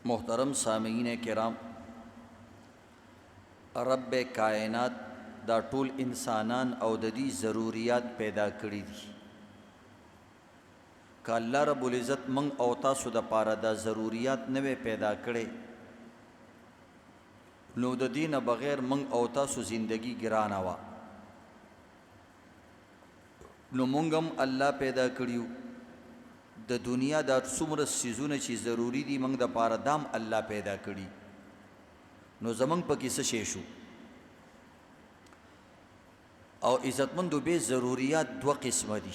मोहतरम सामीन किराम, रब कायनात दा टोल इंसानان او د دې ضروریات پیدا کړي دي. که الله رب العزت من او تاسو د پاره دا ضروریات نه پیدا کړي نو د دینه بغیر من او تاسو زندگی ګرانه وا. نو مونږم الله پیدا کړیو، د دنیا د څومره سيزونه چې ضروری دي موږ د پاره دام الله پیدا کړي. نو زمونږ پکې څه شی شو؟ او عزتمندو به ضروریات دو قسمه دي.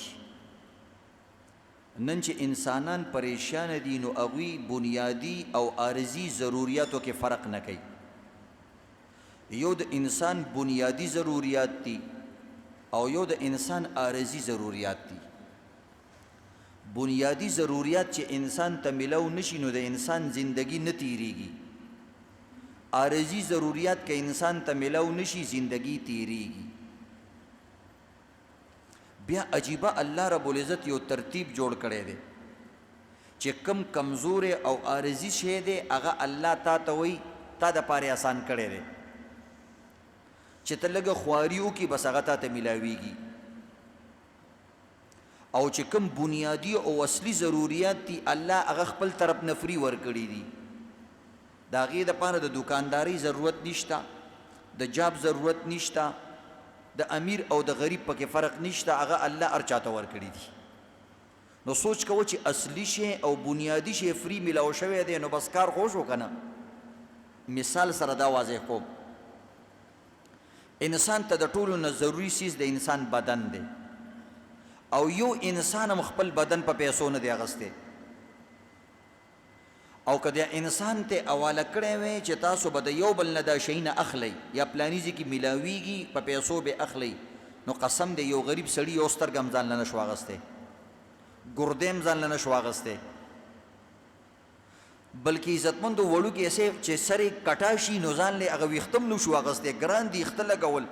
نن چې انسانان پریشان دي نو هغوی بنیادی او عارضی ضروریاتو کې فرق نه کوي. یو د انسان بنیادی ضروریات دي او یو د انسان عارضی ضروریات دي. بنیادی ضروریات چې انسان ته ملو نشي نو د انسان زندگی نه تیریږي. عارضی ضروریات که انسان ته ملو نشي زندگی تیریږي. بیا عجیبه الله رب العزت یو ترتیب جوړ کړی دی چې کم کمزور او عارضی شی دی هغه الله تا ته وایي تا د پاره آسان کړی دی چې ته لږه خواري وکړي بس هغه تا ته میلاویږي. او چې کم بنیادی او اصلي ضروریات دي الله هغه خپل طرف نه فري ورکړي دي. د هغې دپاره د دکاندارۍ ضرورت نشته، د جاب ضرورت نشته، د امیر او د غریب پکې فرق نشته، هغه الله هر چاته ورکړي دي. نو سوچ کوه چې اصلي شی او بنیادی شی فري میلاو شوی دی نو بس کار خو شو که نه. مثال سره دا واضح کوم، انسان ته د ټولو نه ضروري چیز د انسان بدن دی او یو انسان هم خپل بدن په پیسو نه دی اغستی. او که د انسان ته حواله کړی وی چې تاسو به د یو بل نه دا شی نه اخلی یا پلاني ځای کې میلاویږي په پیسو به اخلی نو قسم دی یو غریب سړي یو سترګه هم ځان له نه شو اغستی، ګردې هم ځان له نه شو اغستی، بلکې عزتمندو وړوکې اسې چې سر یې کټا شي نو ځان له هغه ویښته هم نه شو اغستی. ګران دي ویښته لګول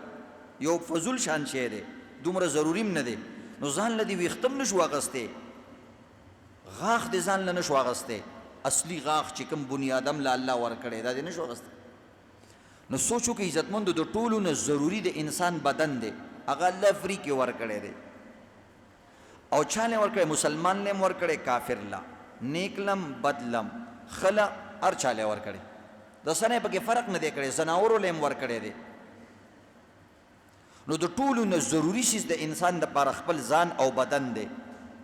یو فضول شان شی دی، دومره ضروري هم نه دی. نو ځان له دې ویښته هم نه شو اغستی، غاښ دې ځان له نه شو اغستی. اصلي غاښ چې کوم بنیادم له الله ورکړی دا دې نه شو اغستی. نو سوچو که عزتمندو د ټولو نه ضروري د انسان بدن دی هغه الله فری کې ورکړی دی. او چا له ورکړی؟ مسلمان له ورکړی، کافر له، نیک لم بد لم، خلا هر چا له ورکړی. د سنې پکې فرق نه دی کړی، زناورو له ورکړی دی. نو د ټولو نه ضروري شیز د انسان دپاره خپل ځان او بدن دی.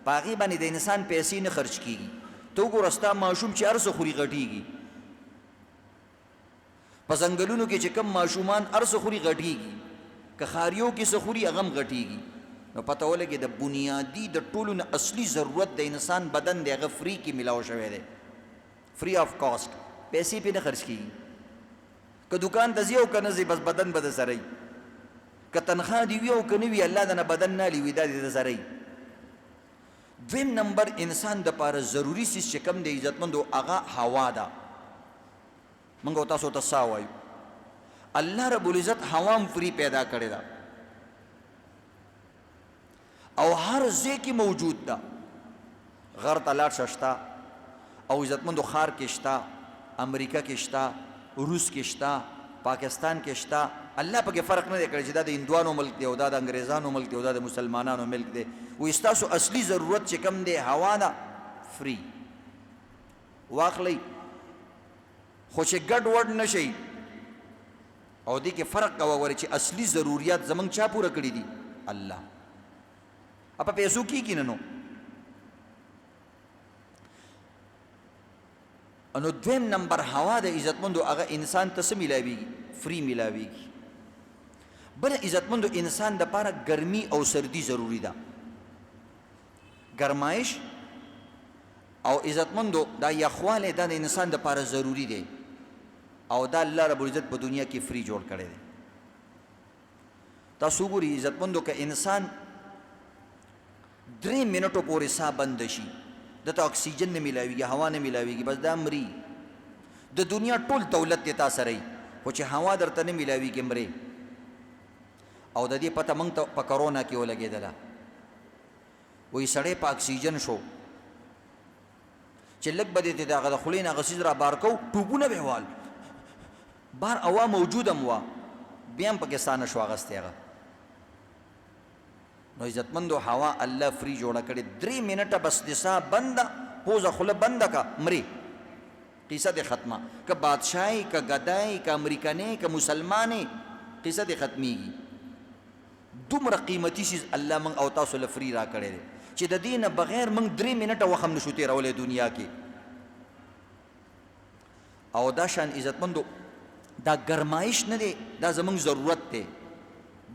په هغې باندې د انسان پیسې نه خرچ کېږي. ته وګوره ستا ماشوم چې هر څه خوري غټېږي، په ځنګلونو کې چې کم ماشومان هر څه خوري غټېږي، که ښاریو کې څه خوري هغه هم غټېږي. نو پته ولګې د بنیادي د ټولو نه اصلي ضرورت د انسان بدن دی هغه فری کې میلاو شوی دی، فری آف کاسټ، پیسې پې نه خرچ کېږي. که دکان ته ځي او که نه ځي بس بدن به د سره وي، که تنخوا دې وي او که نه وي الله د نه بدن نه لیوي دا دې د سره وي. دویم نمبر انسان د پاره ضروري چیز چې کوم دی عزتمندو هغه هوا ده. موږ او تاسو ته سا وایو، الله رب العزت هوا هم فری پیدا کړې ده او هر ځای کې موجود ده. غر ته لاړ شه شته، او عزتمندو ښار کې شته، امریکا کې شته، روس کې شته، پاکستان کې شته. الله پکې فرق نه دی کړی چې دا د هندوانو ملک دی او دا د انګریزانو ملک دی او دا د مسلمانانو ملک دی. وایي ستاسو اصلي ضرورت چې کوم دی هوا ده، فری واخلئ، خو چې ګډ وډ نه شئ. او دې کې فرق کوه ګورئ چې اصلي ضروریات زموږ چا پوره کړي دي؟ الله. په پیسو کېږي نه نو. نو دویم نمبر هوا د عزتمندو هغه انسان ته څه میلاویږي؟ فری میلاویږي. بل عزتمندو انسان دپاره ګرمي او سردي ضروري ده. ګرمایش او عزتمندو دا یخوالی دا د انسان دپاره ضروري دی او دا الله رب العزت په دنیا کې فری جوړ کړی دی. تاسو وګورئ عزتمندو که انسان 3 منټو پورې ساه بند شي دته اکسیجن نه میلاویږي، هوا نه میلاویږي، بس دا مري. د دنیا ټول دولت دی تا سره وي خو چې هوا درته نه میلاویږي مرې. او د دې پته موږ ته په کرونا کې ولګېدله. وایي سړی په اکسیجن شو، چې لږ به دې د هغه د خولې نه هغه څیز را بار کو ټوپونه به وال بار هوا موجوده م وه بیا هم پکې ستا نه شو اخیستی هغه. نو عزتمندو هوا الله فری جوړه کړې 3 منټه بس د ساه بنده پوزه خوله بنده کا مري قصه دې ختمه که بادشاهي که ګدای که امریکنۍ که مسلمانې قصه دې ختمیږي. دومره قیمتي شیز الله موږ او تاسو له فری را کړی دی چې د دې نه بغیر موږ 3 منټه وخت هم نشو تېرولی دنیا کې. او دا شان عزتمندو دا گرمایش نه دی دا زموږ ضرورت دی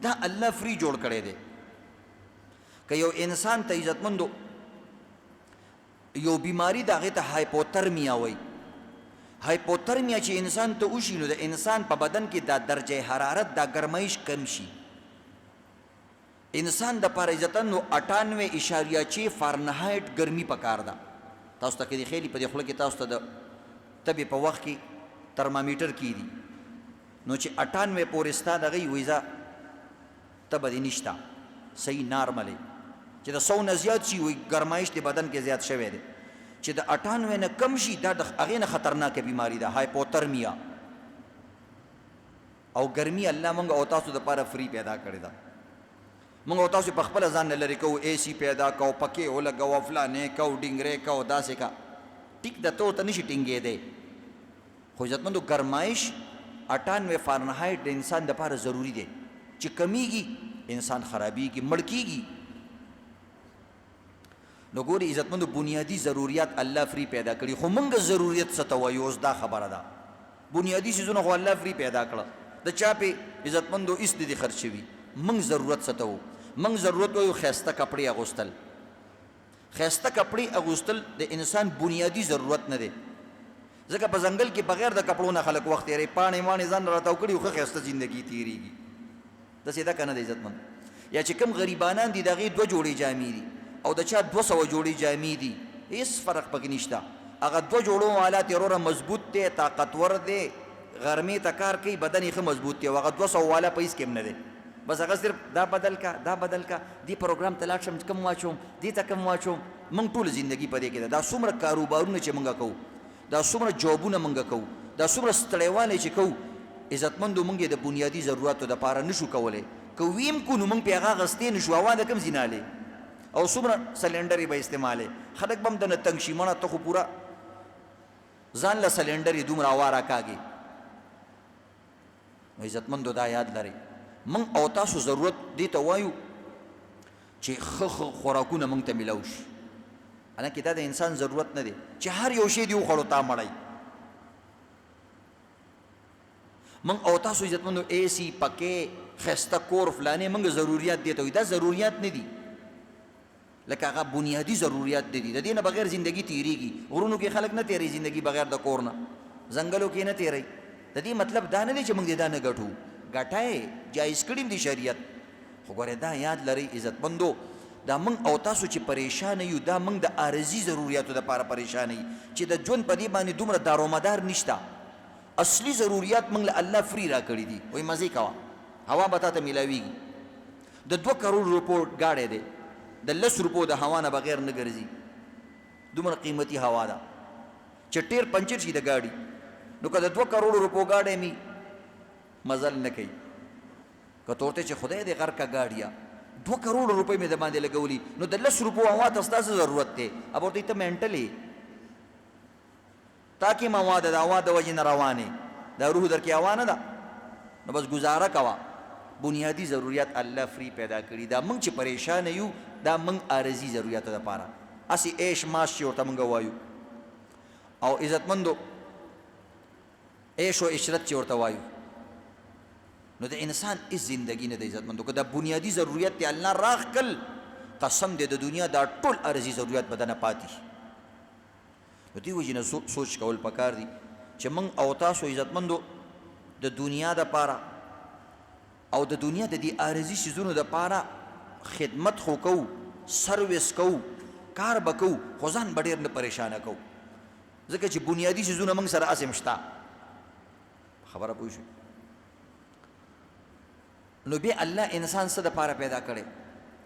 دا الله فری جوړ کړی دی. که یو انسان ته عزتمندو یو بیماری د هغې ته هایپوترمیا وایي. هایپوترمیا چې انسان ته وشي نو د انسان په بدن کې دا درجه حرارت دا گرمایش کم شي. انسان د پاره عزتمندو 98.6 فارنهایت ګرمي پکار ده. تاسو ته کې د خېلي په دې خوله کې تاسو ته د تبې په وخت کې ترمامیټر کېږي نو چې 98 پورې ستا دغه ویزا تبه دې نشته صحیح نارمل چې د 100 نه زیات شي وي ګرمایش د بدن کې زیات شوی دی چې د 98 نه کم شي دا د هغې نه خطرناکه بیماری ده هایپوترمیا. او ګرمي الله موږ او تاسو دپاره فری پیدا کړې ده. موږ او تاسو په خپله ځان نه لرې کوو اے سی پیدا کوو پکې ولګوو فلانې کوو ډینګرې کوو داسې کا ټیک ده ته ورته نشي ټینګېدی خو عزتمندو ګرمایش 98 فارنهایت د انسان دپاره ضروري دی چې کمیږي انسان خرابېږي مړ کېږي. نو ګورې عزتمندو بنیادي ضروریات الله فری پیدا کړي خو موږ ضرورت څه ته وایو اوس دا خبره ده. بنیادي څیزونه خو الله فری پیدا کړه د چا پې عزتمندو هېڅ نه دي خرڅ شوي. موږ ضرورت څه ته وو موږ ضرورت وایو ښایسته کپړې اغوستل. ښایسته کپړې اغوستل د انسان بنیادي ضرورت نه دی ځکه په ځنګل کې بغیر د کپړو نه خلک وخت تېروي پاڼې واڼې ځان راتاو کړي خو ښه ښایسته زندګي تېرېږي. داسې ده که نه د عزتمند یا چې کوم غریبانان دي د هغې 2 جوړې جامې دي او د چا 200 جوړې جامې دي هېڅ فرق پکې نشته. هغه 2 جوړو والا تېروره مضبوط دی طاقتور دی غرمې ته کار کوي بدن یې ښه مضبوط دی او هغه 200 والا په هېڅ کې هم نه دی بس هغه صرف دا بدل کا دا بدل کا دې پروګرام ته لاړ شم کم واچوم دې ته کم واچوم. موږ ټول زندګي په دې کې ده دا څومره کاروبارونه چې موږ کوو دا څومره جابونه موږ کوو دا څومره ستړیوالی چې کوو عزتمندو موږ یې د بنیادي ضرورتو دپاره نشو کولی که ویم کو نو موږ پې هغه اخیستی نشو هوا د کوم ځینالې او څومره سلنډر یې به استعمالې خلک به هم دنه تنګ شي مړه ته خو پوره ځان له سلنډر یې دومره هوا راکاږي. نو عزتمندو دا یاد لرئ موږ او تاسو ضرورت دې ته وایو چې ښه خوراکونه موږ ته میلاو شي. حالانکې دا د انسان ضرورت نه دی چې هر یو شی دې وخوړو تا مړی. موږ او تاسو عزتمندو اے سی پکې ښایسته کور فلانې موږ ضروریات دې ته وایي دا ضروریات نه دي لکه هغه بنیادي ضروریات دي د دې نه بغیر زندګي تېرېږي. غرونو کې خلک نه تېروي زندګي بغیر د کور نه ځنګلو کې نه تېروي. د دې مطلب دا نه دی چې موږ دې دا نه ګټو ګټای جایز کړي دي شریعت خو ګورې دا یاد لرئ عزتمندو دا موږ او تاسو چې پریشانه یو دا موږ د عارضي ضروریاتو دپاره پریشانه یو چې د ژوند په دې باندې دومره دارومدار نشته. اصلي ضروریات موږ له الله فری را کړي دي. وایي مزې کوه هوا به تا ته میلاویږي د 2 کروڑ روپو ګاډی دی د 10 روپو د هوا نه بغیر نه ګرځي دومره قیمتي هوا ده چې ټیر پنچر شي د ګاډي نو که د 2 کروڑ روپو ګاډی می مزل نه کوي که ته ورته چې خدای دې غر کا ګاډیه 2 کروڑ روپۍ مې د باندې لګولي نو د 10 روپو هوا ته ستاسو ضرورت دی اب ورته ته مینټلی تاکي مواد د هوا د وجې نه روانې دا روح در کې هوا نه ده نو بس گزاره کوه. بنیادي ضروریات الله فری پیدا کړي دا موږ چې پریشانه یو دا موږ عارضي ضروریاتو دپاره هسې عیش ماش چې ورته موږ وایو او عزتمندو عیش و عشرت چې ورته وایو نو د انسان هېڅ زندګي نه د عزتمندو که دا بنیادي ضروریت دی الله راخکل قسم دی د دنیا دا ټول عارضي ضروریات به دنه پاتې نو دې وجې نه سوچ کول پکار دي چې موږ او تاسو عزتمندو د دنیا دپاره او د دنیا د دې عارضي څیزونو دپاره خدمت خو کوو سروس کوو کار به کوو خو ځان به ډېر نه پریشانه کوو ځکه چې بنیادي څیزونه موږ سره هسې شته خبره پوه شوې. نو بیا الله انسان څه دپاره پیدا کړی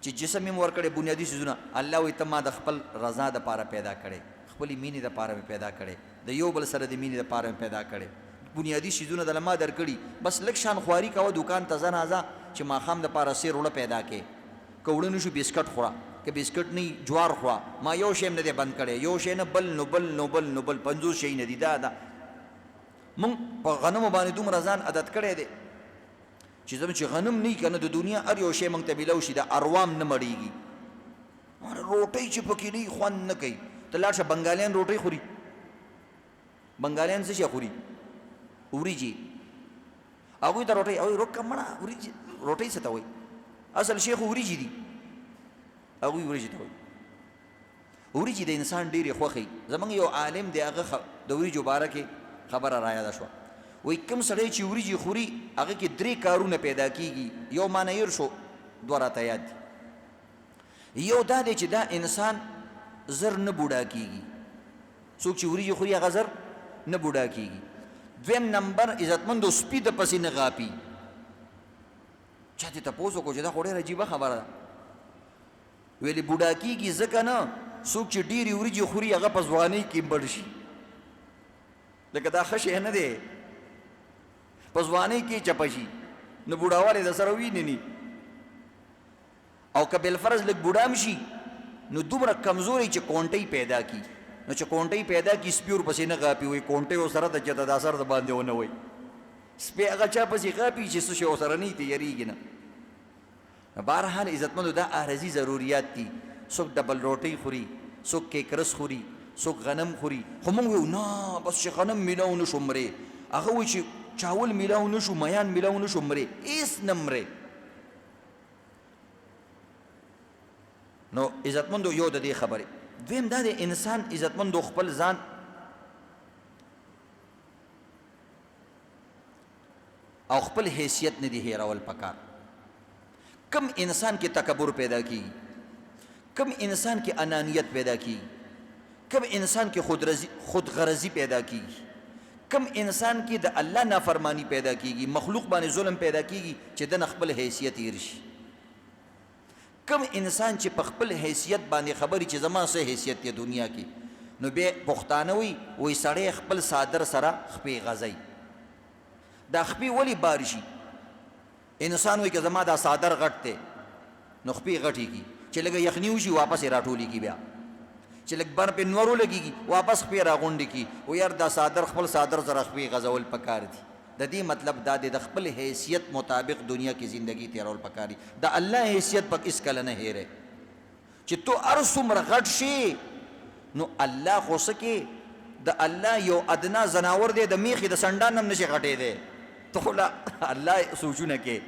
چې جسم یې ورکړی بنیادي څیزونه الله وایي ته ما د خپل رضا دپاره پیدا کړی خپلې مینې دپاره مې پیدا کړی، د یو بل سره د مینې دپاره مې پیدا کړی. بنیادي شیزونه دله ما درکړي، بس لږ شان خواري کوه، دکان ته ځه نازه چې ماښام دپاره سیر وړه پیدا کې. که وړه نه شو بسکټ خوره، که بسکټ نه جوار خوره. ما یو شی هم نه دی بند کړی، یو شی نه بل نو بل نو بل نو بل 50 شی نه دي. دا مونږ په غنمو باندې دومره ځان عادت کړی دی چې زموږ چې غنم نه وي که نه د دنیا هر یو شی مونږ ته میلاو شي، د اروام نه مړېږي. روټۍ چې پکې نه وي خوند نه کوي. ته لاړ شه بنګالیان روټۍ خوري. بنګالیان څه شی خوري؟ وریجې. هغوی ته روټۍ هغوی روکه مړه وریجې روټۍ څه ته وایي؟ اصل شی خو وریجې دي، هغوی وریجې ته وایي. وریجې د انسان ډېرې خوښوي. زموږ یو عالم دی، هغه د وریجو باره کې خبره را یاده شوه. وایي کوم سړی چې وریجې خوري هغه کې 3 کارونه پیدا کېږي. یو معنیر شو، 2 راته یاد دي. یو دا دی چې دا انسان زر نه بوډا کېږي. څوک چې وریجې خوري هغه زر نه بوډا کېږي. دویم نمبر عزتمندو سپي د پسې نه غاپي. چا دې تپوس وکړو چې دا خو ډېره عجیبه خبره ده. ویلې بوډا کېږي ځکه نه، څوک چې ډېرې وریجې خوري هغه په ځوانۍ کې مړ شي. لکه دا ښه شی نه دی، په ځوانۍ کې چپه شي نو بوډاوالی د سره وینې نی. او که بالفرض لږ بوډا هم شي نو دومره کمزوري چې کونټۍ پیدا کی. نو چې کونټۍ پیدا کی سپي ورپسې نه غاپي. وایي کونټۍ ورسره ده چې دا سر د باندې ونه وایي. سپی هغه چا پسې غاپي چې څه شی ورسره نه وي ته یېرېږي نه. بهرحال عزتمندو دا عارضي ضروریات دي. څوک ډبل روټۍ خوري، څوک کیکرس خوري، څوک غنم خوري. خو موږ وایو نه بس چې غنم میلاو نه شو مرې. هغه وایي چې چاول میلاو نه شو، میان میلاو نه شو مرې. هېڅ نه مرې. نو عزتمندو یو د دې خبرې. دویم دا دی انسان عزتمندو خپل ځان او خپل حیثیت نه دی هېرول پکار. کم انسان کې تکبر پیدا کیږي، کم انسان کې انانیت پیدا کیږي، کم انسان کې خودغرضی پیدا کیږي، کم انسان کې د الله نافرمانی پیدا کیږي، مخلوق باندې ظلم پیدا کیږي چې دنه خپل حیثیت هېر شي. کم انسان چې په خپل حیثیت باندې خبرې چې زما څه حیثیت دی دنیا کې، نو بیا پښتانه وایي سړی خپل صادر سره خپې غځوي. دا خپې ولې بار شي؟ انسان وایي که زما دا صادر غټ دی نو خپې غټېږي. چې لږه یخني وشي واپس یې راټولېږي، بیا چې لږ بر پې نور ولګېږي واپس خپې راغونډې کړي. و یار دا صادر خپل صادر سره خپې غځول پکار دي. د دې مطلب دا دی د خپل حیثیت مطابق دنیا کې زندگی تیرول پکار دي. د الله حیثیت پک هېڅ کله نه هېرې. چې تو هر څومره غټ شي نو الله خو څه کې د الله یو ادنا زناور دی، د میخې د سنډان هم نشي غټېدی. ته خو الله سوچونه کې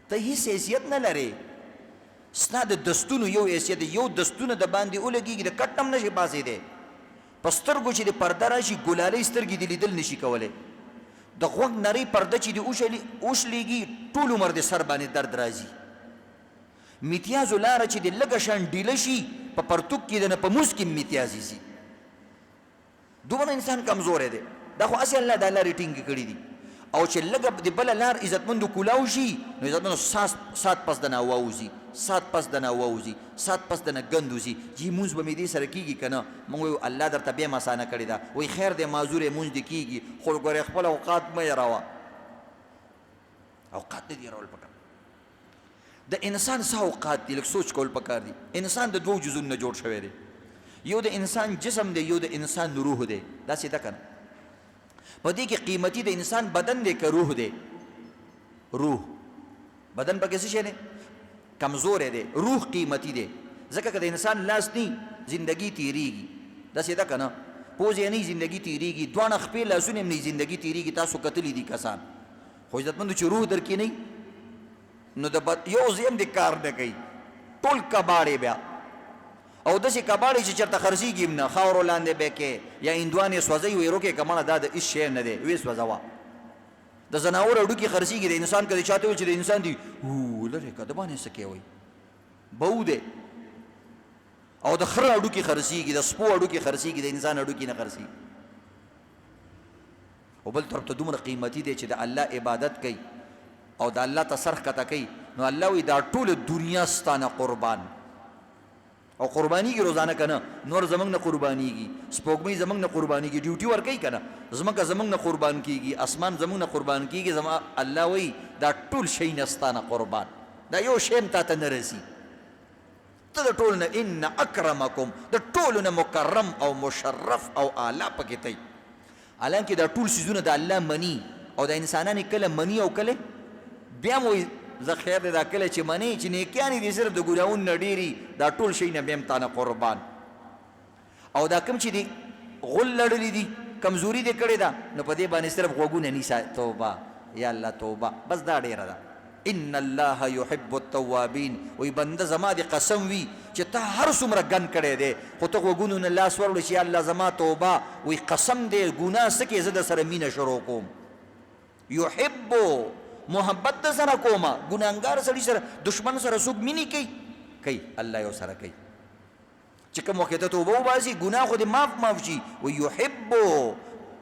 ته هېڅ حیثیت نه لرې. ستا د دستونو یو حیثیت دی، یو دستونه د باندې ولګېږي د کټ هم نشي پاسېدی. په سترګو چې د پرده راشي ګلالۍ سترګې دې لیدل نشي کولی. د غوږ نرۍ پرده چې دې اوښلېږي ټول عمر د سر باندې درد راځي. میتیازو لاره چې د لږه شان ډیله شي په پرتوک کې د نه په موز کې میتیازې ځي. دومره انسان کمزوری دی. دا خو هسې الله دا لارې ټینګې کړي دي. او چې لږه د بله لار عزتمندو کولاو شي نو عزتمندو سات پس د نه واوځي، سات پس د نه واوځي، سات پس د نه ګند وځي. جی مونځ به مې دې سره کېږي که نه؟ موږ وایو الله درته بیا مسانه کړې ده. وایي خیر دی معذور یې مونځ دې کېږي، خو ګورې خپل اوقات مه یېروه. اوقات نه دي یېرول پکار. د انسان څه اوقات دي لږ سوچ کول پکار دي. انسان د 2 جزونو نه جوړ شوی دی. یو د انسان جسم دی، یو د انسان روح دی. داسې ده که نه؟ په دې کې قیمتي د انسان بدن دی که روح دی؟ روح. بدن پکې څه شی دی؟ کمزوری دی. روح قیمتي دی. ځکه که د انسان لاس نه زندگی تیریږي. داسې ده که نه؟ پوز یې نه زندگی تیریږي، دواړه خپې لاسونه هم نه زندگی تیریږي. تاسو کتلی دي کسان. خو عزتمندو چې روح در کې نه نو د یو ځای هم د کار نه کوي، ټول کباړې بیا. او داسې کباړې چې چېرته خرڅېږي هم نه، خاورو لاندې به کې یا هندوان یې سوځوي. وایي روکې که مړه دا د هېڅ شی نه دی، ویې سوځوه. د زناور هډوکي خرڅېږي، د انسان که د چاته ویل چې د انسان دي لرې که د باندې څه کې وایي بو دی. او د خره هډوکي خرڅېږي، د سپو هډوکي خرڅېږي، د انسان هډوکي نه خرڅېږي. او بل طرف ته دومره قیمتي دی چې د الله عبادت کوي او د الله ته سر ښکته کوي. نو الله وایي دا ټوله دنیا ستانه قربان. او قربانیږي روزانه کنه نور زمنګ نه قربانیږي سپوږمۍ زمنګ نه قربانیږي ډیوټي ور کوي کنه زمکه زمنګ نه قربان کیږي اسمان زمنګ نه قربان کیږي زما الله وی دا ټول شی نستانه قربان دا یو شی ته ته نه رسی ته د ټول نه ان اکرمکم د ټول نه مکرم او مشرف او اعلی پکې تی حالانکه دا ټول سيزونه د الله منی او د انسانانو کله منی او کله بیا مو زه خیر دی دا کله چې منی چې نیکیانې دي صرف د ګناهونو نه ډېري دا ټول شی نه بیا هم تانه قربان او دا کوم چې دي غل لړلي دي کمزوري دې کړې ده نو په دې باندې صرف غوږونه نیسه توبه یا الله توبه بس دا ډېره ده ان الله يحب التوابین وی بنده زما د قسم وي چې ته هر څومره ګن کړی دی خو ته غوږونو نه لاس وروړې چې الله زما توبه وی قسم دی ګناه څه کې زه د سره مینه شروع کوم یحبو محبت د سره کومه ګناهګار سړي سره دشمن سره څوک مینې کوي الله یو سره کوي چې کوم وخت ته توبه وباسي ګناه خو دې معاف شي ویحبو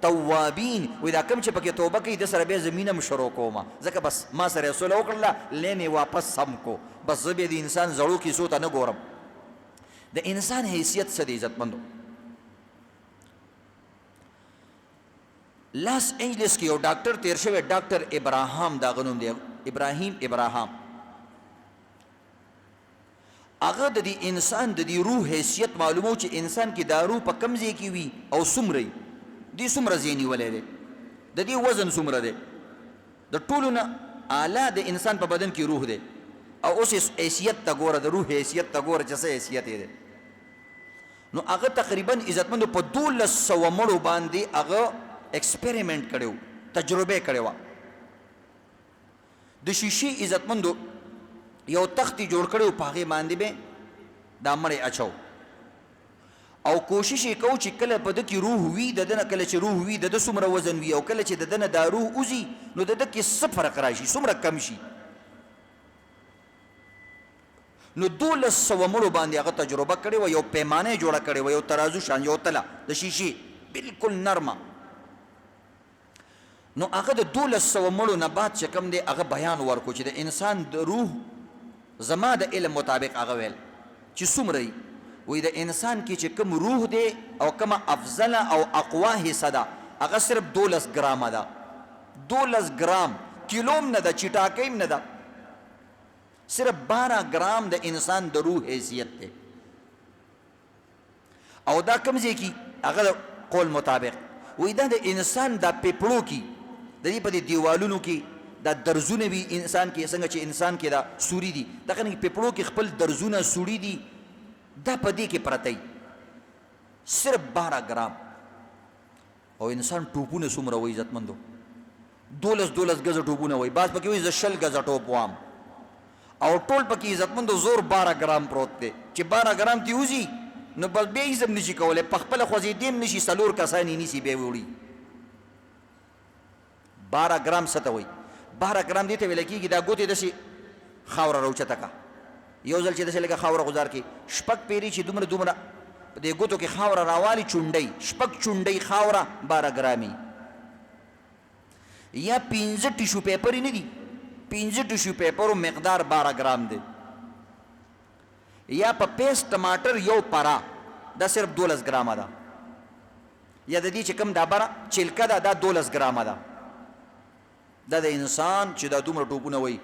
توابین وی دا کم چې پکې توبه کوي د سره بیا زمینه م شروع کومه ځکه بس ما سره صلح وکړله لینې واپس سم کو بس زه بیا د انسان زړو کیسو ته نه ګورم د انسان حیثیت څه دی عزتمندو لاس انجلس کې یو ډاکټر تیر شوی ډاکټر ابراهام داغه نوم دی ابراهام هغه د دې انسان د دې روح حیثیت معلومو چې انسان کې دا روح په کم ځای کې وي او څومره دې څومره ځای نیولی دی د دې وزن څومره دی د ټولو نه اعلی د انسان په بدن کې روح دی او اوس حیثیت ته ګوره د روح حیثیت ته ګوره چې څه حیثیت یې دی نو هغه تقریبا عزتمندو په 1200 مړو باندې هغه ایکسپریمنٹ کړو تجربه کړو د شیشې عزتمندو یو تختی جوړ کړو پاغه باندې به دا مړې اچو او کوشش وکاو چې کله په د کې روح وي د دنه کله چې روح وي د څومره وزن وي او کله چې د دنه دا روح اوزي نو د کې څه فرق راشي څومره کم شي نو 1200 مړو باندې هغه تجربه کړې و یو پیمانه جوړه کړې و یو ترازو شان یو تله د شیشې بالکل نرمه نو هغه د 1200 مړو نه بعد چې کوم دی هغه بیان ورکو چې د انسان د روح زما د علم مطابق هغه ویل چې څومره وی د انسان کې چې کوم روح دی او کوم افضل او اقوا حصہ ده هغه صرف 12 ګرام ده 12 ګرام کیلوم نه ده چټاکیم نه ده صرف 12 ګرام د انسان د روح حیثیت ده او دا کوم ځای کې هغه قول مطابق وی دا د انسان د پیپړو کې د دې په دیوالونو کې دا درزونه وی انسان کې څنګه چې انسان کې دا سوري دي دا کنه پیپړو کې خپل درزونه سوري دي دا پدې کې پرتای صرف 12 ګرام او انسان ټوپونه څومره وای عزتمندو 12 غزه ټوپونه وای باز پکې وای ز شل غزه ټوپ وام او ټول پکې عزتمندو زور 12 ګرام پروت دی چې 12 ګرام تی وزي نو بس به یې زم نشي کوله په خپل خوځې دیم نشي سلور کسانی نشي به وړي 12 ګرام څه ته وای 12 ګرام دې ته ویل کېږي دا ګوتې دسي خاور راوچته کا یو ځل چې داسې لکه خاوره غزار کې شپږ پیري چې دومره د ګوتو کې خاوره راوالي چونډۍ شپږ چونډۍ خاوره 12 ګرامي یا 15 ټیشو پیپر نه دي 15 ټیشو پیپرو مقدار 12 ګرام دی یا په پیست ټماټر یو پارا دا صرف 12 ګرامه ده یا د دې چې کوم دا بره چلکه ده دا 12 ګرامه ده دا د انسان چې دا دومره ټوپونه وای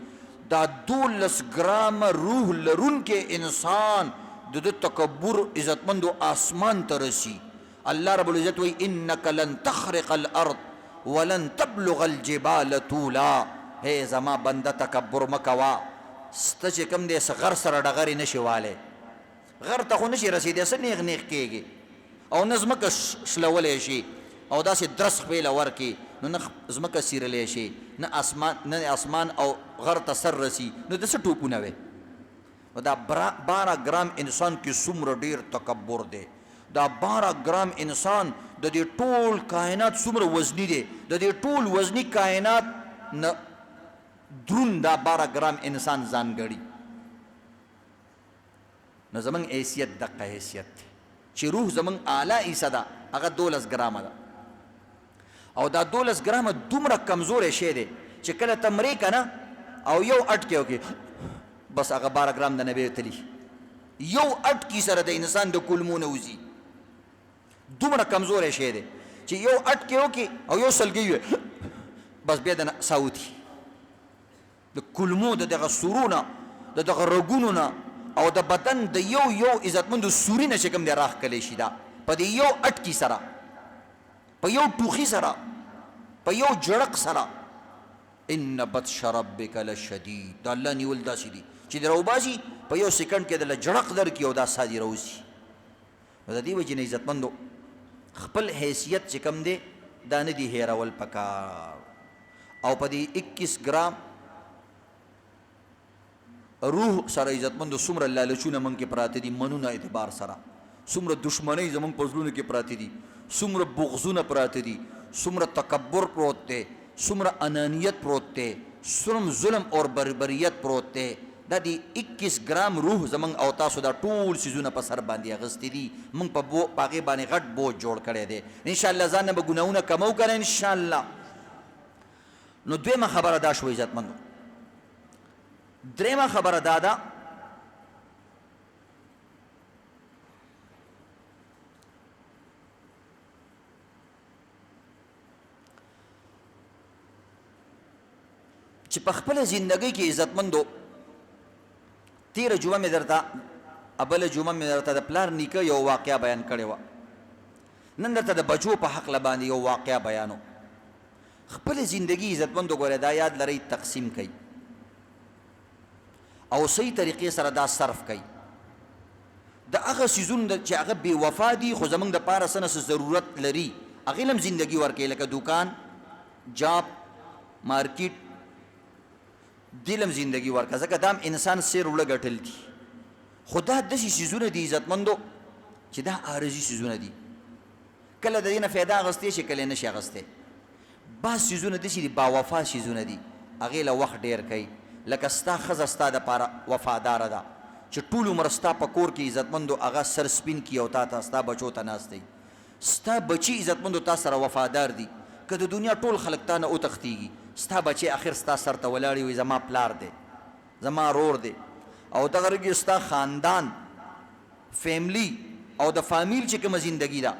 دا 12 ګرام روح لرونکې انسان د تکبر عزتمندو آسمان ته رسی الله رب العزت وی انک لن تخرق الارض ولن تبلغ الجبال طولا هي زما بنده تکبر مکوا ست چې کوم دې غر سره ډغری نشي واله غر ته خو نشي رسیدې سن نیغ کېږي او نظمک شلولې شي او داسې درس خپل ورکی نو نه زمکه سیرلې شي نه اسمان او غر ته سر رسی نو د څه ټوپونه وي دا 12 ګرام انسان کې څومره ډیر تکبر دی دا 12 ګرام انسان د دې ټول کائنات څومره وزنی دی د دې ټول وزنی کائنات نه درون دا 12 ګرام انسان ځان غړي نو زمون حیثیت دغه حیثیت چې روح زمون اعلی حصہ ده هغه 12 ګرام ده او دا 12 ګرام دومره کمزور شی دی چې کله تمرې کنه او یو اٹکیو کې بس هغه 12 ګرام د نبی تلی یو اټکی سره د انسان د کلمو نه وځي. دومره کمزوری شی دی چې یو اټکی وکړي او یو سلګۍ وي بس بیا د ساوتي د کلمو د دغه سورونه د دغه رګونو نه او د بدن د یو عزتمندو سوري نه چې کوم دی راښکلی شي دا په دې یو اټکي سره په یو ټوخي سره په یو جړق سره. ان بطش ربک لشدید د الله نیول داسې دي چې د راوباسي په یو سکند کې دله جړق درکړي او دا سادي راوځي. نو د دې وجې نه عزتمندو خپل حیثیت چې کوم دی دا نه دي هېرول پکار. او په دې 21 ګرام روح سره عزتمندو څومره لالچونه موږ کې پراته دي منونه اعتبار سره، څومره دشمنۍ زموږ په زړونو کې پراته دي، څومره بغضونه پراته دي، څومره تکبر پروت دی، څومره انانیت پروت دی، څومره ظلم اور بربریت پروت دی. دا دی 21 ګرام روح زموږ او تاسو دا ټول څیزونه په سر باندې اخیستي دي. موږ په هغې باندې غټ بوج جوړ کړی دی. انشاءالله ځان نه به ګناهونه کمو که نه انشاءالله. نو دویمه خبره دا شوه عزتمندو. دریمه خبره دا ده چې په خپله زندګۍ کې عزتمندو تیره جمعه مې درته بله جمعه مې درته د پلار نیکه یو واقعه بیان کړې وه. نن درته د بچو په حقله باندې یو واقعه بیانو. خپله زندګي عزتمندو ګوره دا یاد لرئ تقسیم کوي او صحیح طریقې سره دا صرف کوي. د هغه څیزونه چې هغه بې وفا دي خو زموږ دپاره څه نه څه ضرورت لري هغې له هم زندګي ورکوي، لکه دوکان، جاب، مارکیټ، دې له هم زندګي ورکړه ځکه دا هم انسان سیر وړه ګټل دي. خو دا داسې څیزونه دي عزتمندو چې دا عارضي څیزونه دي. کله د دې نه فایده اخیستی شي کله نه شي اخیستی. بعض څیزونه داسې دي باوفا څیزونه دي هغې له وخت ډېر کوي. لکه ستا ښځه ستا دپاره وفاداره ده چې ټول عمر ستا په کور کې عزتمندو هغه سر سپین کي او تا ته ستا بچو ته ناست دی. ستا بچي عزتمندو تا سره وفادار دي. که د دنیا ټول خلک تا نه وتښتېږي ستا بچی آخر ستا سر ته ولاړ وي زما پلار دی زما رور دی. او دغه رنګې ستا خاندان فیملی او د فامیل چې کومه زندګي ده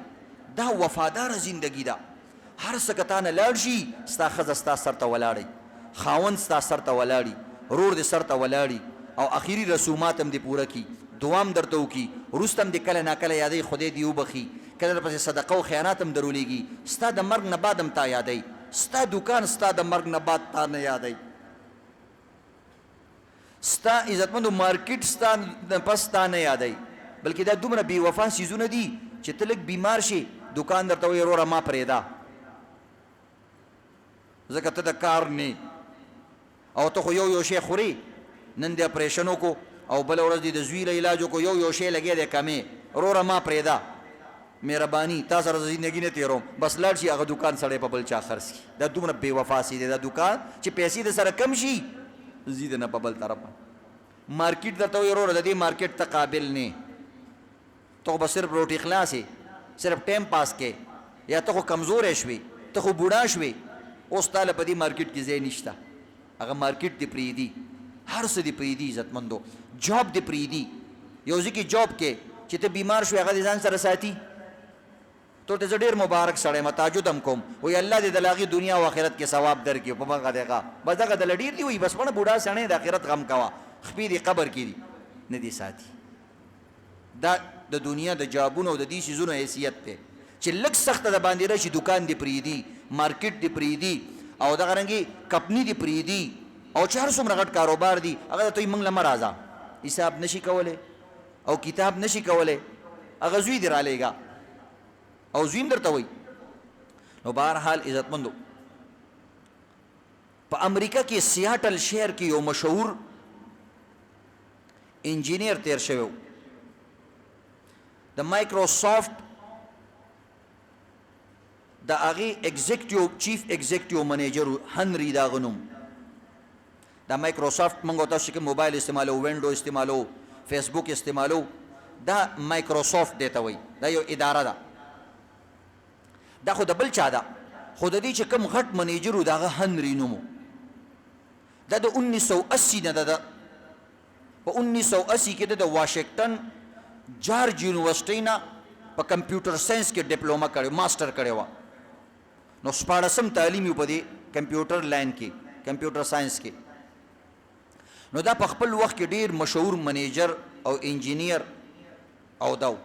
دا وفاداره زندګي ده. هر څه که تا نه لاړ شي ستا ښځه ستا سر ته ولاړی، خاوند ستا سر ته ولاړي، رور دې سر ته ولاړي او اخري رسومات هم دې پوره کي، دعا هم درته وکړي، وروسته هم دې کله ناکله یادوي خدای دې وبخي، کله درپسې صدقه او خیانات هم درولېږي. ستا د مرګ نه بعد هم تا یادوي، ستا دوکان ستا د مرګ نه بعد تا نه یادوي، ستا عزتمندو مارکیټ ستا نه پس تا نه یادوي. بلکې دا دومره بې وفا څیزونه دي چې ته لږ بیمار شي دوکان درته وایي وروره ما پرېږده ځکه ته د کار نه او ته خو یو شی خوري. نن دې اپریشن وکړو او بله ورځ دې د زوی له علاج وکړو یو شی لګیا دی کمې وروره ما پرېږده مهرباني تا سره زندګي نه تېروم بس لاړ شي هغه دوکان سړی په بل چا خرڅ کړي. دا دومره بې وفا سي دی دا دوکان چې پیسې د سره کم شي ځي د نه په بل طرف. مارکیټ درته وایي وروره د دې مارکیټ ته قابل نه، ته خو به صرف روټي خلاصې صرف ټایم پاس کې یا ته خو کمزوری شوې ته خو بوډا شوې اوس تا له په دې مارکیټ کې ځای نشته. هغه مارکیټ دې پرېږدي، هر څه دې پرېږدي عزتمندو، جاب دې پرېږدي. یو ځای کې جاب کې چې ته بیمار شوې هغه دې ځان سره ساتي. تو ته زه ډېر مبارک سړی یم تهجد هم کوم وایي الله دې د هغې دنیا او آخرت کې ثواب درکړي په هغه دغه بس دغه دله ډېر دي وایي بس پړه بوډا سړی د آخرت غم کوه خپې دې قبر کې دي نه دې ساتي. دا د دنیا د جابونو او د دې څیزونو حیثیت دی چې لږ سخته د باندې راشي دوکان دې پرېږدي، مارکیټ دې پرېږدي او دغه رنګې کمپني دې پرېږدي او چې هر څومره غټ کاروبار دي هغه ته موږ له مه راځه حساب نشي کولی او کتاب نشي کولی هغه زوی دې رالیږه او زوی هم درته وایي. نو بهرحال عزتمندو په امریکا کې سیاټل شهر کې یو مشهور انجینیر تیر شوی و د مایکروسافټ د هغې ایگزیکټیو چیف ایگزیکټیو منیجر هنري د هغه نوم. دا مایکروسافټ موږ او تاسو چې کوم موبایل استعمالو وینډو استعمالو فیسبوک استعمالو دا مایکروسافټ دی ته وایي دا یو اداره ده. دا خو د بل چا ده خو د دې چې کوم غټ منیجر و د هغه هنري نوم و. دا د 1980 نه ده په 1980 کې د واشنگټن جارج یونیورسيټي نه په کمپیوټر ساينس کې ډیپلوما کړو ماستر کړو نو 14 تعلیم په دې کمپیوټر لاین کې کمپیوټر ساينس کې نو دا په خپل وخت کې ډیر مشهور منیجر او انجینیر او داو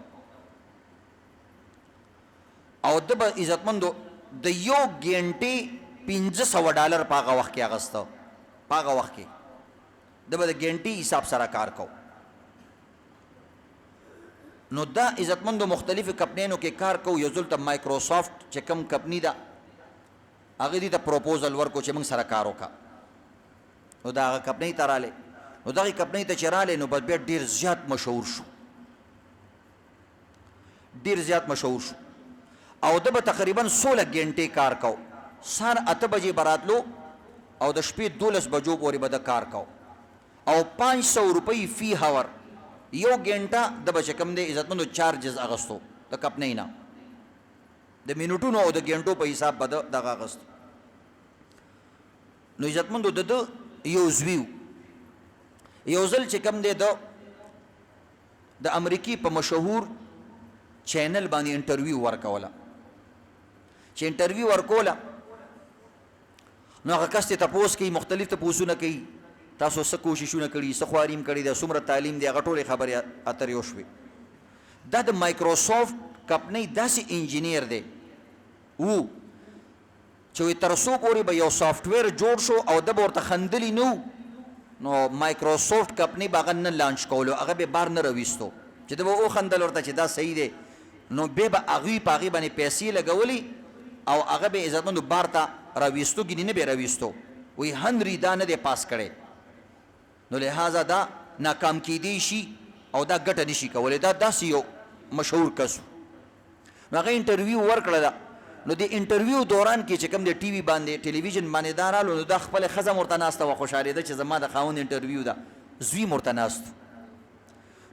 او د عزتمندو د یو غنټې $1500 پاغه وخت کې اغسته پاغه وخت کې د غنټې حساب سره کار کو نو دا عزتمندو مختلف کمپنیو کې کار کو یو ځل ته مایکروسافت چې کوم کمپنی دا هغه دې ته پروپوزل ورکو چې موږ سره کار وکا نو دا هغه کمپنی تراله نو دا کمپنی ته چراله نو بس بیا ډیر زیات مشهور شو ډیر زیات مشهور شو او د تقریبا 16 غنټې کار کو سار 8 بجې براتلو او د شپې 12 بجو پورې به د کار کو او 500 روپۍ فی هاور یو غنټه د بچکم د عزتمندو چارجز اغستو د کمپنی نه د منټونو او د غنټو په حساب بد دغه اغست نو عزتمندو د یو زویو یو ځل چې کوم دی د امریکای په مشهور چینل باندې انټرویو ورکوله چې انټرویو ورکوله نو هغه کس ته تاسو کې مختلف تاسوونه کوي تاسو څه کوششونه کړي څه خواریم کړي د څومره تعلیم دی هغه ټولې خبرې اترې وشوي دا د مایکروسافت کمپنی داسې انجینیر دی وو چې تر څو پورې به یو سافټویر جوړ شو او د ورته خندلی نو مایکروسافت کمپنی باغ نه لانچ کولو هغه به بار نه رويستو چې دا او خندل ورته چې دا صحیح دی نو به هغه پاغي باندې پیسې لګولي او هغه به عزتمندو بار ته رويستو ګینه نه به رويستو وی هنری دا نه دی پاس کړي نو لہذا دا ناکام کیدی شي او دا ګټه نشي کولای دا داسې یو مشهور کس نو هغه انټرویو ورکړه نو د انټرویو دوران کې چې کوم د ټي وي باندې ټلویزیون باندې دارالو نو د خپل خزه مرتناسته و خوشاله ده چې زما د خاون انټرویو ده زوی مرتناست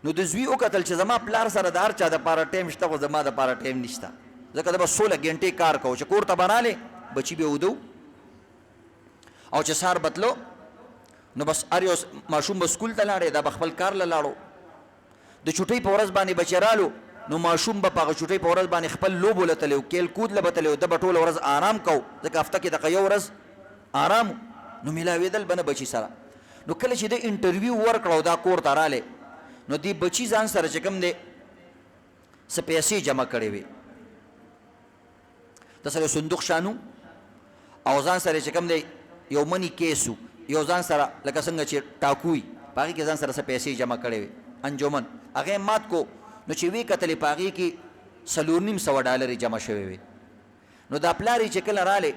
نو د زوی او قتل چې زما پلار سره دار چا د پاره ټیم شته خو زما د پاره ټیم نشته ځکه دا 16 غنټې کار کو چې کور ته بناله بچي به ودو او چې سار بتلو نو بس اریوس ماشوم به سکول ته لاړې دا خپل کار لاړو د چټي په ورځ باندې بچرالو نو ماشوم به په چټي په ورځ باندې خپل لوب ولتلو کېل کود لبتلو د بټول ورځ آرام کو ځکه هفته کې د یو ورځ آرام نو ملاویدل بنه بچی سره نو کله چې د انټرویو ورکړو دا کور ته رااله نو دی بچی ځان سره چې کوم دی څه پیسې جمع کړې وي د سره صندوق شانو او ځان سره چې کوم دی یو منی کیسو یو ځان سره لکه څنګه چې ټاکوي پاږي کې ځان سره څه پیسې جمع کړې وي انجمن هغه مات کو نو چې وی کتلې پاږي کې $4,900 جمع شوی وي نو دا پلاری چې کله رااله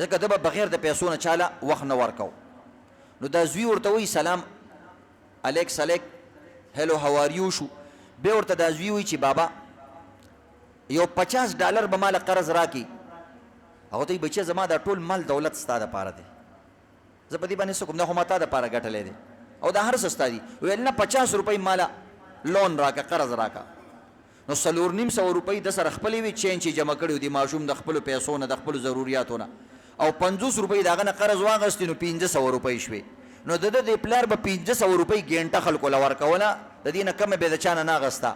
ځکه د بغیر د پیسو نه چاله وخت نه ورکاو نو دا زوی ورته وی سلام الیکس هلو هاو ار یو شو به ورته دا زوی وی چې بابا یو $50 به مال قرض راکی هغه ته بچي زما دا ټول مال دولت ستاده پاره دی زه په دې باندې څه کوم نه خو ماته د پاره ګټلې دی او دا هر څه ستادي ویل نه 50 روپۍ مال لون راکا قرض راکا نو $4,900 د سره خپلې وی چین چې جمع کړو دی ماشوم د خپل پیسو نه د خپل ضرورتونو نه او 50 روپۍ داغه نه قرض واغستې نو $500 شوي نو د پلار به $500 ګنټه خلکو لور کوله د دې نه کم به د چانه نه غستا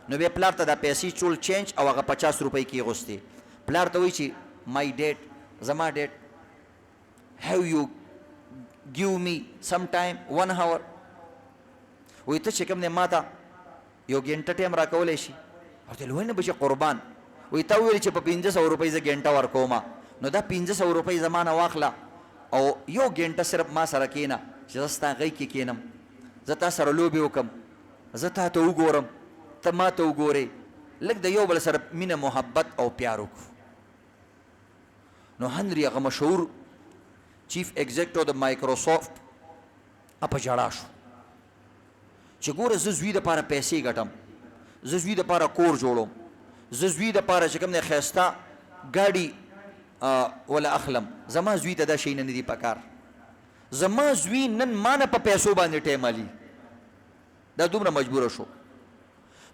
نو به پلار ته د پیسې چول چینج او هغه $50 کې غوستي پلار ته وی چې my dad زما dad have you give me some time 1 hour وی ته چې کوم نه ماته یو ګنټه ټیم را کولې شي ورته لوینه بشه قربان وی تا ویل چې په $500 ز ګنټه ورکوما نو دا $500 زمانه واخلا او یو ګنټه صرف ما سره کینا چې زستا غي کې کینم زتا سره لوبي وکم زتا ته وګورم ته ما ته وګورې لکه د یو بل سره مینه محبت او پیار وکړو نو هنری هغه مشهور چیف ایگزیکټیو د مایکروسافت اپا جړا شو چې ګوره زه زوی د پاره پیسې ګټم زه زوی د پاره کور جوړوم زه زوی د پاره چې کوم نه خسته ګاډي ولا اخلم زما زوی ته دا شي نه دی پکار زما زوی نن مان په پیسو باندې ټیمالي دا دومره مجبور شو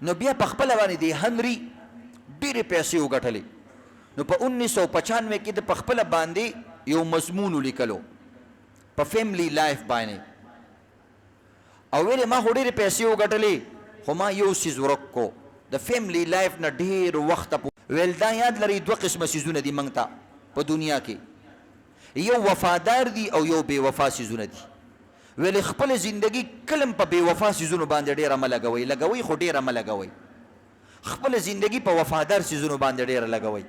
نو بیا په خپل باندې دی هنری ډېرې پیسې وګټلې نو په 1995 کې د په خپل باندې یو مضمون لیکلو په فیملی لایف باندې او ویلې ما خو ډېرې پیسې وګټلې خو ما یو څیز ورک کو د فیملی لایف نه ډېر وخته ویل دا یاد لرئ دوه قسمه څیزونه دي موږ ته په دنیا کې یو وفادار دي او یو بې وفا څیزونه دي ویلې خپله زندګي کله په بې وفا څیزونو باندې ډېره مه لګوئ لګوئ خو ډېره مه لګوئ خپله زندګي په وفادار څیزونو باندې ډېره لګوئ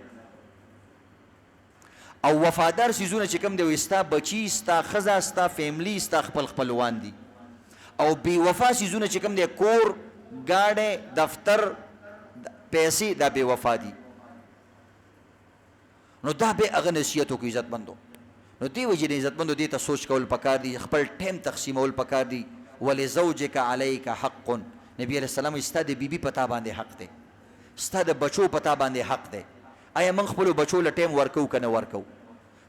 او وفادار څیزونه چې کوم دی وایي ستا بچي ستا ښځه ستا فیملی ستا خپل خپلوان دي او بې وفا څیزونه چې کوم دی کور ګاډی دفتر پیسې دا بې وفا دي نو دا به هغه نصیحت وکړو عزتمندو نو دې وجې نه عزتمندو دې ته سوچ کول پکار دي خپل ټایم تقسیمول پکار دي ولزوجک علیک حق نبی علیہ السلام ستا د بیبي په تا باندې حق دی ستا د بچو په تا باندې حق دی آیا موږ خپلو بچو له ټایم ورکو که نه ورکو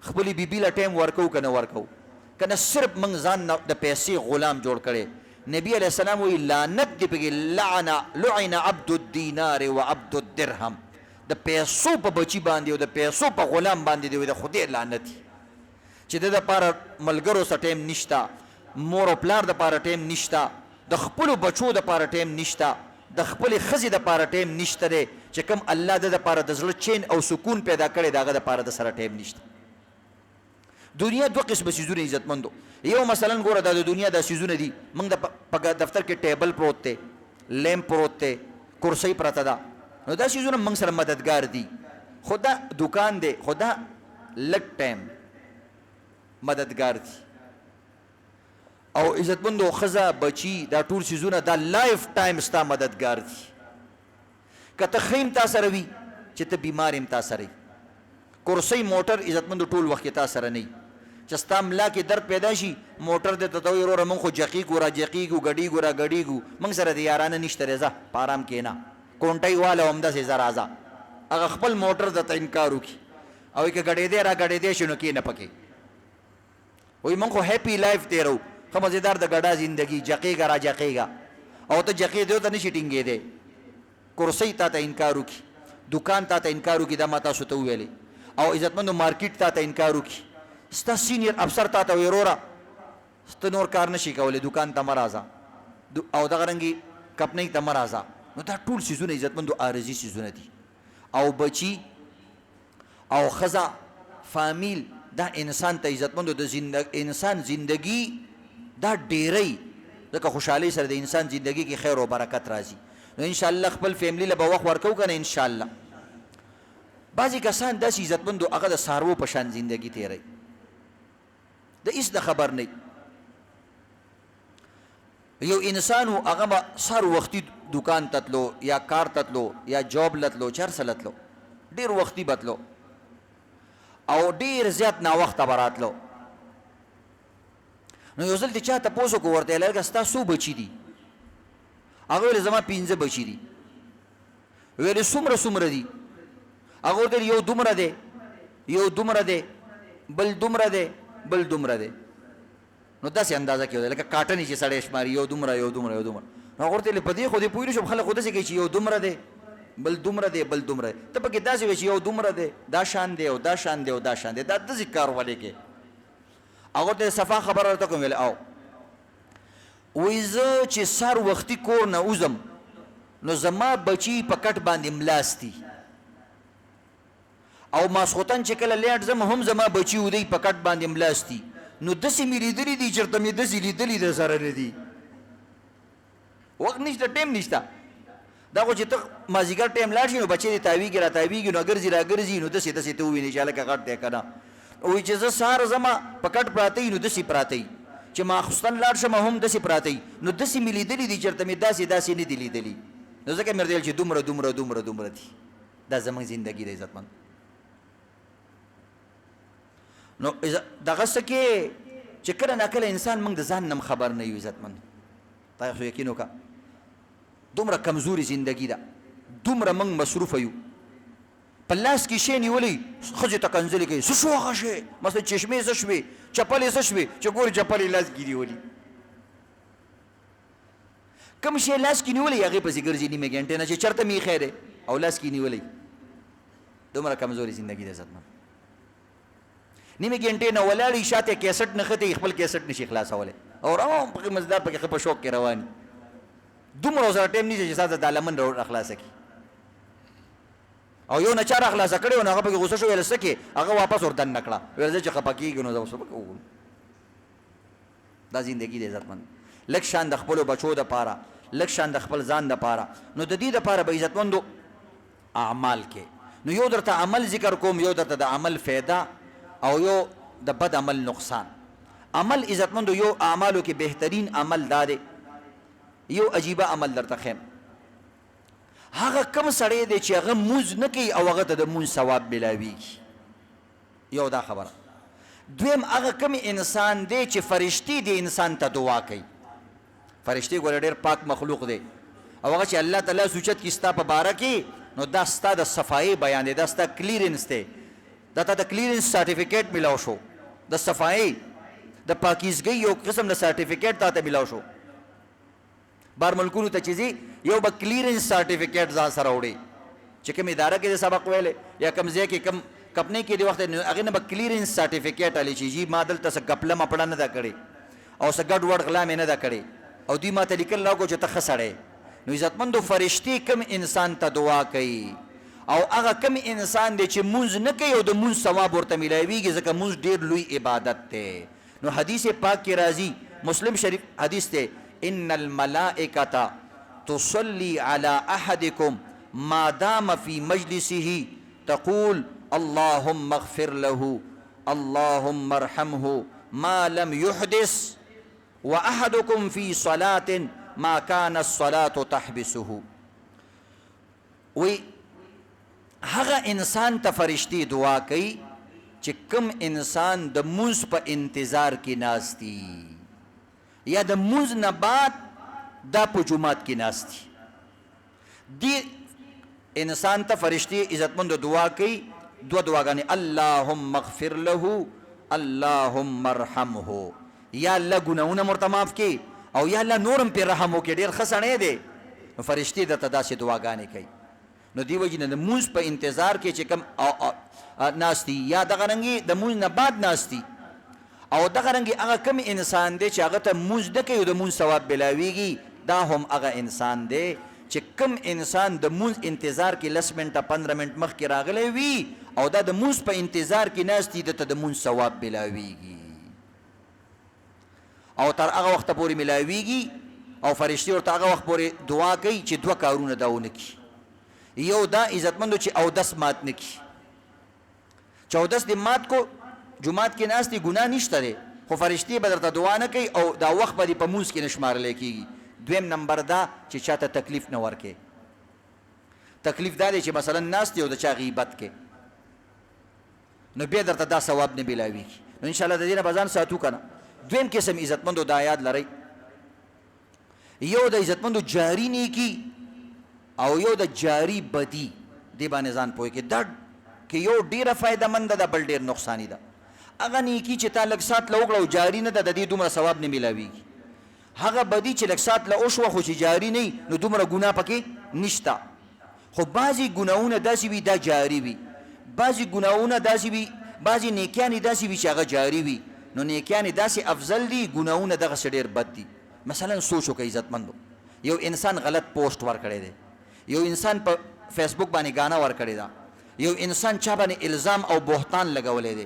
خپلې بیبي له ټایم ورکو که نه ورکو که نه صرف موږ ځان د پیسې غلام جوړ کړی نبی علیہ السلام وی لعنت دی پکې لعن عبد الدینار و عبد الدرهم د پیسو په بچی باندې او د پیسو په غلام باندې دی د خدای لعنت چې د دپاره ملګرو سره ټایم نشته مور او پلار دپاره ټایم نشته د خپلو بچو دپاره ټایم نشته د خپلې ښځې دپاره ټایم نشته دی چې کوم الله د دپاره د زړه چین او سکون پیدا کړی د هغه دپاره د سره ټایم نشته دنیا دوه قسمه څیزونه عزتمندو یو مثلا ګوره دا د دنیا دا څیزونه دي موږ د په دفتر کې ټیبل پروت دی لیمپ پروت دی کرسۍ پرته ده نو دا څیزونه موږ سره مددګار دي خو دا دکان دی خو دا لږ ټایم مددګار دي او عزتمندو ښځه بچي دا ټول څیزونه دا لایف ټایم ستا مددګار دي که ته ښه یم تا سره وي چې ته بیمار یم تا سره کرسۍ موټر عزتمندو ټول وخت کې تا سره نه چې ستا ملا کې درد پیدا شي موټر دې ته ته وایي وروره موږ خو جقیږو را جقیږو ګډیږو را ګډیږو موږ سره د یارانه نشته دی ځه په ارام کښېنه کونټۍ واله همداسې ځه راځه هغه خپل موټر درته انکار وکړي او که ګډېدی را ګډېدی شي نو کښېنه پکې وایي موږ خو هیپي لایف تېرو ښه مزېدار د ګډا زندګي جقېږه را جقېږه او ته جقېدی ته نشي ټینګېدی کرسۍ تا ته انکار وکړي دکان تا ته انکار وکړي دا ما تاسو ته وویلې او عزتمندو مارکیټ تا ته انکار وکړي ستا سینیر افسر تا ته وایي وروره ته نور کار نشي کولی دکان ته مه راځه او دغه رنګې کپنۍ ته مه راځه نو دا ټول څیزونه عزتمندو عارضي څیزونه دي او بچي او ښځه فامیل دا انسان ته عزتمندو د انسان زندگی دا ډیری ځکه خوشحالۍ سره د انسان زندگی کې خیر او برکت راځي نو انشاءالله خپل فیملی له به وخت ورکو که نه انشاءالله بعضې کسان داسې عزتمندو هغه د څاروو په شان زندگی تیروي د هېڅ د خبر نه یو انسان و هغه به سهار وختي دکان ته تلو یا کار ته تلو یا جاب له تلو چې هر څه له تلو ډېر وختي به تلو او ډېر زیات ناوخته به راتلو نو یو ځل د چا تپوس وکړو ورته یې لږه ستا څو بچي دي هغه ویل زما 15 بچي دي ویلې څومره دي هغه ورته یو دومره دی یو دومره دی بل دومره دی بل دومره دی نو داسې اندازه کې لکه کاټن چې سړی شماري یو دومره نو هغه ورته ویل په دې خو دې پوه نه شم خلک خو داسې کوي چې یو دومره دی بل دومره دی بل دومره دی ته پکې داسې وایي چې یو دومره دی دا شان دی او دا شان دی او دا شان دی دا داسې کار ولې کې هغه ورته صفا خبره ورته کوم ویل او وایي زه چې سهار وختي کور نه وځم نو زما بچي په کټ باندې ملاستي او ماسخوتن چې کله لیټ ځم هم زما بچي ودی په کټ باندې ملاستي نو داسې مې لیدلي دي چېرته مې داسې لیدلي د سره نه دي وخت نشته ټایم نشته دا خو چې ته مازدیګر ټایم لاړ شي نو بچی دې تاویږي را تاویږي نو ګرځي را ګرځي نو داسې ته ووینې چې هلکه غټ دی که نه وایي چې زه سهار ځمه په کټ پراته وي نو داسې پراته وي چې ماخوستن لاړ شم هم داسې پراته وي نو داسې مې لیدلي دي چېرته مې داسې نه دي لیدلي نو ځکه مې ورته ویل چې دومره دي دا زموږ زندګي د عزتمند نو دغه څه کې چې کله ناکله انسان موږ د ځان نه خبر نه یو عزتمند تاسو یقین وکړه دومره کمزوري زندگی ده دومره موږ مصروفه یو په لاس کې شی نیولی ښځې ته کنځلې کوي څه شو هغه شی مثلا چشمې څه شوې چپلې څه شوې چې ګورې چپلې لاس کې نیولي کوم شی لاس کې نیولی هغې پسې ګرځي نیمه ګنټې نه چې چېرته مې ایښی دی او لاس کې نیولی دومره کمزوري زندگی ده عزتمند نیمه ګنټې نه ولاړې شاته کیسټ نښتې خپل کیسټ نشي خلاصولی او روان پکې مزدار پکې ښه په شوق کې روان دومره سره ټایم نیسي چې ساته دا لمن راخلاصه کړي او یو نه چا راخلاصه کړی و نو هغه پکې غوسه شو ویل څه کې هغه واپس ور دننه کړه ویل زه چې خفه کېږي نو زه اوس به کوم دا زندګي د عزتمند لږ شان د خپلو بچو دپاره لږ شان د خپل ځان دپاره نو د دې دپاره به عزتمندو اعمال کې نو یو درته عمل ذکر کوم یو درته د عمل فایده او یو د بد عمل نقصان عمل عزتمندو یو اعمالو کې بهترین عمل دا دی یو عجیبه عمل درته خیم هغه کم سړی دی چې هغه مونځ نه کوي او هغه ته د مونځ ثواب ملاویږي یو دا خبره دویم هغه کم انسان دی چې فرشتي دی انسان ته دعا کوي فرشتي ګوره ډېر پاک مخلوق دی او هغه چې الله تعالی سوچت کي ستا په باره کې نو دا ستا د صفایي بیان دی دا ستا کلیرنس دی دا ته د کلیرنس سرټیفیکیټ ملاو شو د صفایي د پاکیزګۍ یو قسم د سرټیفیکیټ تا ته ملاو شو بار ملکونو ته چې ځي یو به کلیرنس سرټیفیکیټ ځان سره وړي چې کوم اداره کې د سبق ویلې یا کوم ځای کې کوم کپنې کې د وخت هغې نه به کلیرنس سرټیفیکیټ هلې چې جي ما دلته څه ګپله مپړه نه ده کړې او څه ګډ وډ غلا مې نه ده کړې او دوی ما ته لیکل راکړو چې ته ښه سړی نو عزتمندو فرشتې کم انسان ته دعا کوي او هغه کم انسان دی چې مونځ نه کوي او د مونځ ثواب ورته میلاویږي ځکه مونځ ډېر لوی عبادت دی نو حدیث پاک کې راځي مسلم شریف حدیث دی ان الملائکة تصلي على احدكم ما دام في مجلسه تقول اللهم اغفر له اللهم ارحمه ما لم يحدث واحدكم في صلاة ما كان الصلاة تحبسه وی هغه انسان ته فرشتي دعا کوي چې کوم انسان د مونځ په انتظار کې ناستی یا د مونځ نه بعد دا په جومات کې ناستی دی انسان ته فرشتي عزتمندو دعا کوي دو دعاګانې اللهم اغفر له اللهم ارحمه یا الله ګناهونه ورته معاف کړي او یا الله نورم پې رحم وکړي ډېر ښه سړی دی نو فرشتي درته داسې دعاګانې کوي نو دی وجې نه د مونځ په انتظار کې چې کوم ناستی یا دغه رنګې د مونځ نه بعد ناستی او دغه رنګې هغه کوم انسان دی چې هغه ته مونځ نه کوي او د مونځ ثواب بلاویږي دا هم هغه انسان دی چې کوم انسان د مونځ انتظار کې 10 منټه 15 منټ مخکې راغلی وي او دا د مونځ په انتظار کې ناستی دته د مونځ ثواب بلاویږي او تر هغه وخته پورې ملاویږي او فرشتي ورته هغه وخت پورې دعا کوي چې دوه کارونه دا ونه کړي یو دا عزتمندو چې اودس مات نه کړي چې اودس دې مات کو جومات کې ناست دي ګناه نشته دی خو فرشتي به درته دعا نه کوي او دا وخت به دې په مونځ کې نه شمارلی کېږي دویم نمبر دا چې چاته تکلیف نه ورکې تکلیف دا دی چې مثلا ناست دی او د چا غیبت کې نو بیا درته دا ثواب نه بلاویږي نو انشاءالله د دې نه به ځان ساتو که نه دویم قسم عزتمندو دا یاد لرئ یو د عزتمندو جاری نیکي او یو د جاری بدی دې باندې ځان پوه کې دا کې یو ډیره فایده مند ده بل ډیر نقصانی ده هغه نیکی چې تا لږ سات له وکړه او جاری نه ده د دې دومره ثواب نه میلاویږي هغه بدی چې لږ سات له وشوه خو چې جاری نه نو دومره ګناه پکې نشته خو بعضې ګناهونه داسې وي دا جاری وي بعضې ګناهونه داسې وي بعضې نیکیانې داسې وي چې هغه جاری وي نو نیکیانې داسې افضل دي ګناهونه دغسې ډېر بد دي مثلا سوچ وکړئ عزتمندو یو انسان غلط پوسټ ورکړی دی یو انسان په فیسبوک باندې ګانا ورکړې ده یو انسان چا باندې الزام او بهتان لګولی دی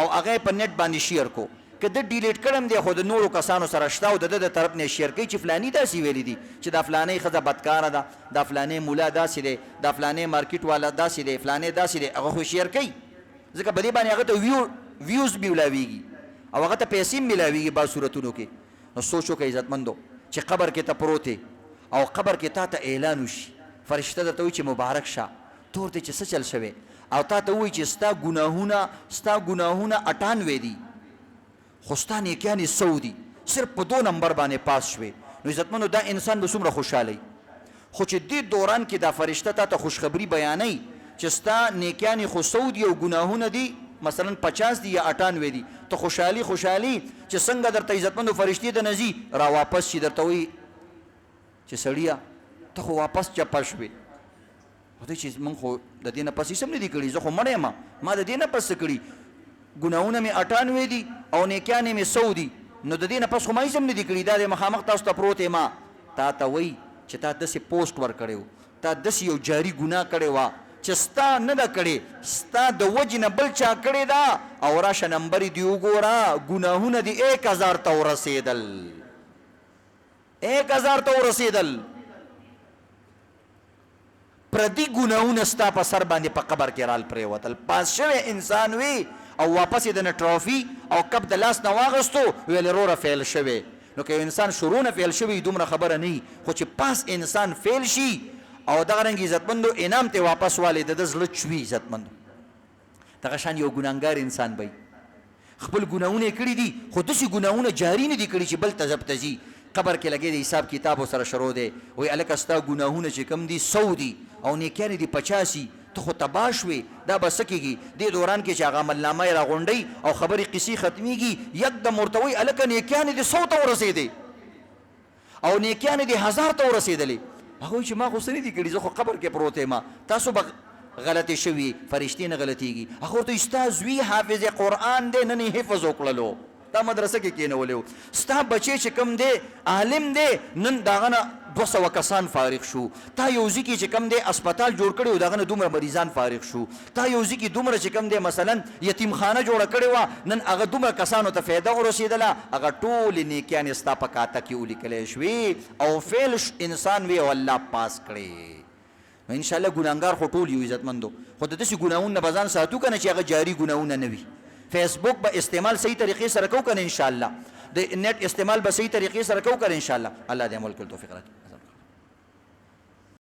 او هغه په نیټ باندې شیر کو که د ډیلیټ کړم دی خو د نورو کسانو سره شته او د ده د طرف نه شیر کوي چې فلاني داسې ویلي دي چې دا فلانۍ ښځه بدکاره ده دا فلانۍ مولا داسې دی دا فلانۍ مارکیټ والا داسې دی فلانۍ داسې دی هغه خو شیر کوي ځکه په دې باندې هغه ته ویوز میلاویږي او هغه ته پیسې میلاویږي بعض صورتونو کې نو سوچ وکړئ عزتمندو چې قبر کې ته پروت او قبر کې تا ته اعلان وشي فرشته درته وایي چې مبارک شه تور دی چې څه چل شوی او تا ته وایي چې ستا ګناهونه 98 دي خو ستا نیکیانې 100 دي صرف په 2 نمبر باندې پاس شوې نو عزتمندو دا انسان به څومره خوشحالی خو چې دې دوران کې دا فرشته تا ته خوشخبري بیانوي چې ستا نیکیانې خو 100 دي او ګناهونه دي مثلا 50 دي یا 98 دي ته خوشحالي چې څنګه درته عزتمندو فرشتې د نزي را واپس شي درته وایي چې سړیه ته خو واپس چپه شوې خدای چې موږ خو د دې نه پس هېڅ هم نه دي کړي زه خو مړی یم ما د دې نه پس څه کړي ګناهونه مې 98 دي او نیکیانې مې 100 دي نو د دې نه پس خو ما هیڅ هم نه دي کړي دا د مخامخ تاسو ته پروت یم تا ته وایي چې تا داسې پوسټ ورکړی و تا داسې یو جاري ګناه کړې وه چې ستا نه ده کړې ستا د وجې نه بل چا کړې ده او راشه نمبر یې دې وګوره ګناهونه دې 1000 ته ورسېدل 1000 ته ورسېدل پردي ګناهونه ستا په سر باندې په قبر کې رال پرېوتل پاس شوی انسان وي او واپس یې د نه ټرافي او کپ د لاس نه واغستو ویل وروره فیل شوی نو که انسان شروع نه فیل شوی دومره خبره نه خو چې پاس انسان فیل شي او دغه رنګ عزتمندو انعام ته واپس والی د ده زړه چوي عزتمندو دغه شان یو ګناهګار انسان به خپل ګناهونه یې کړي دي خو داسې ګناهونه جاري نه دي کړي چې بل ته ضبط ځي قبر کې لګې د حساب کتاب سره شروع دی وایي هلکه ستا ګناهونه چې کم دي 100 دي او نیکیانې دي 85 ته خو تباه شوې دا به څه کېږي دې دوران کې چې هغه عملنامه یې راغونډوي او خبرې قصې ختمېږي یکدم ورته وایي هلکه نیکیانې دې 100 ته ورسېدې او نیکیانې دې 1000 ته ورسېدلې هغه وایي چې ما خو څه نه دي کړي زه خو قبر کې پروت یم تاسو به غلطې شوي فرشتې نه غلطېږي هغه ورته وایي ستا زوی حافظ قرآن دی نن یې حفظ وکړلو تا مدرسه کې کېنولی و ستا بچی چې کوم دی عالم دی نن د هغه نه 200 کسان فارغ شو تا یو ځای کې چې کوم دی اسپتال جوړ کړی و د هغه نه دومره مریضان فارغ شو تا یو ځای کې دومره چې کوم دی مثلا یتیمخانه جوړه کړې وه نن هغه دومره کسانو ته فایده ورسېدله هغه ټولې نیکیانې ستا په کاته کې ولیکلی شوې او فیل انسان وي او الله پاس کړې نو انشاءالله ګناهګار خو ټول یو عزتمندو خو د داسې ګناهونو نه به ځان ساتو که نه چې هغه جاري ګناهونه نه وي فیسبوک به استعمال صحیح طریقې سره کوو که نه انشاءالله د نیټ استعمال به صحیح طریقې سره کوو که نه انشاءالله الله دې عمل کول توفیق راکړي